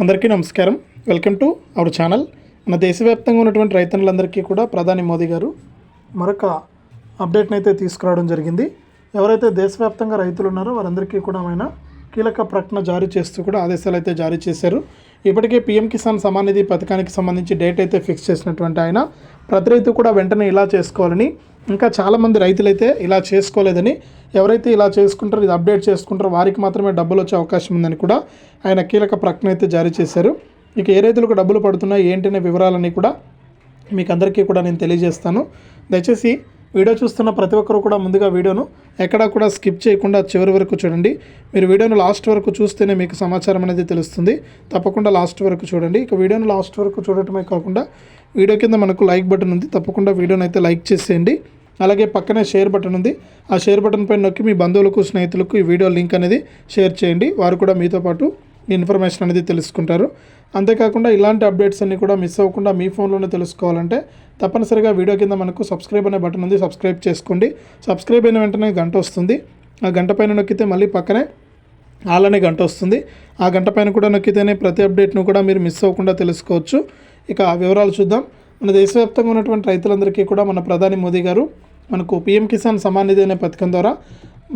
అందరికీ నమస్కారం. Welcome to our channel. మన దేశవ్యాప్తంగా ఉన్నటువంటి రైతన్నులందరికీ కూడా ప్రధాని మోదీ గారు మరొక అప్డేట్ని అయితే తీసుకురావడం జరిగింది. ఎవరైతే దేశవ్యాప్తంగా రైతులు ఉన్నారో వారందరికీ కూడా ఆయన కీలక ప్రకటన జారీ చేస్తూ కూడా ఆదేశాలు అయితే జారీ చేశారు. ఇప్పటికే పీఎం కిసాన్ సమ్మాన్ నిధి పథకానికి సంబంధించి డేట్ అయితే ఫిక్స్ చేసినటువంటి ఆయన ప్రతి రైతు కూడా వెంటనే ఇలా చేసుకోవాలని, ఇంకా చాలామంది రైతులైతే ఇలా చేసుకోలేదని, ఎవరైతే ఇలా చేసుకుంటారో ఇది అప్డేట్ చేసుకుంటారో వారికి మాత్రమే డబ్బులు వచ్చే అవకాశం ఉందని కూడా ఆయన కీలక ప్రకటన అయితే జారీ చేశారు. ఇక ఏ రైతులకు డబ్బులు పడుతున్నాయి ఏంటనే వివరాలన్నీ కూడా మీకు అందరికీ కూడా నేను తెలియజేస్తాను. దయచేసి వీడియో చూస్తున్న ప్రతి ఒక్కరు కూడా ముందుగా వీడియోను ఎక్కడా కూడా స్కిప్ చేయకుండా చివరి వరకు చూడండి. మీరు వీడియోను లాస్ట్ వరకు చూస్తేనే మీకు సమాచారం అనేది తెలుస్తుంది. తప్పకుండా లాస్ట్ వరకు చూడండి. ఇక వీడియోను లాస్ట్ వరకు చూడటమే కాకుండా వీడియో కింద మనకు లైక్ బటన్ ఉంది, తప్పకుండా వీడియోని అయితే లైక్ చేసేయండి. అలాగే పక్కనే షేర్ బటన్ ఉంది, ఆ షేర్ బటన్ పైన నొక్కి మీ బంధువులకు స్నేహితులకు ఈ వీడియో లింక్ అనేది షేర్ చేయండి. వారు కూడా మీతో పాటు ఈ ఇన్ఫర్మేషన్ అనేది తెలుసుకుంటారు. అంతేకాకుండా ఇలాంటి అప్డేట్స్ అన్నీ కూడా మిస్ అవ్వకుండా మీ ఫోన్లోనే తెలుసుకోవాలంటే తప్పనిసరిగా వీడియో కింద మనకు సబ్స్క్రైబ్ అనే బటన్ ఉంది, సబ్స్క్రైబ్ చేసుకోండి. సబ్స్క్రైబ్ అయిన వెంటనే గంట వస్తుంది, ఆ గంట పైన నొక్కితే మళ్ళీ పక్కనే ఆల్ అనే గంట వస్తుంది. ఆ గంట పైన కూడా నొక్కితేనే ప్రతి అప్డేట్ను కూడా మీరు మిస్ అవ్వకుండా తెలుసుకోవచ్చు. ఇక ఆ వివరాలు చూద్దాం. మన దేశవ్యాప్తంగా ఉన్నటువంటి రైతులందరికీ కూడా మన ప్రధాని మోదీ గారు మనకు పీఎం కిసాన్ సమ్మాన్ నిధి అనే పథకం ద్వారా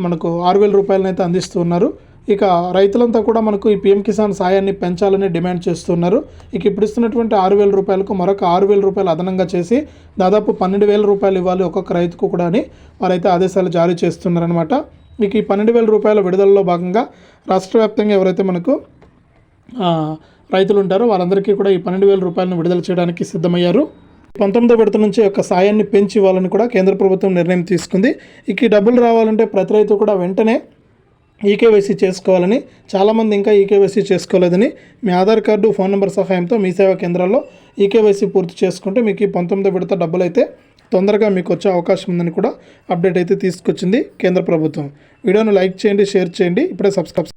మనకు 6,000 రూపాయలను అయితే అందిస్తూ ఉన్నారు. ఇక రైతులంతా కూడా మనకు ఈ పీఎం కిసాన్ సాయాన్ని పెంచాలని డిమాండ్ చేస్తున్నారు. ఇక ఇప్పుడు ఇస్తున్నటువంటి 6,000 రూపాయలకు మరొక 6,000 రూపాయలు అదనంగా చేసి దాదాపు 12,000 రూపాయలు ఇవ్వాలి ఒక్కొక్క రైతుకు కూడా అని వారైతే ఆదేశాలు జారీ చేస్తున్నారనమాట. ఇక ఈ 12,000 రూపాయల విడుదలలో భాగంగా రాష్ట్ర వ్యాప్తంగా ఎవరైతే మనకు రైతులు ఉంటారో వారందరికీ కూడా ఈ 12,000 రూపాయలను విడుదల చేయడానికి సిద్ధమయ్యారు. 19వ విడత నుంచి యొక్క సాయాన్ని పెంచి ఇవ్వాలని కూడా కేంద్ర ప్రభుత్వం నిర్ణయం తీసుకుంది. ఇక ఈ డబ్బులు రావాలంటే ప్రతి రైతు కూడా వెంటనే ఈకేవైసీ చేసుకోవాలని, చాలామంది ఇంకా ఈకేవైసీ చేసుకోలేదని, మీ ఆధార్ కార్డు ఫోన్ నెంబర్ సహాయంతో మీ సేవా కేంద్రాల్లో ఈకేవైసీ పూర్తి చేసుకుంటే మీకు ఈ 19వ విడత డబ్బులు అయితే తొందరగా మీకు వచ్చే అవకాశం ఉందని కూడా అప్డేట్ అయితే తీసుకొచ్చింది కేంద్ర ప్రభుత్వం. వీడియోను లైక్ చేయండి, షేర్ చేయండి. ఇప్పుడే సబ్స్క్రైబ్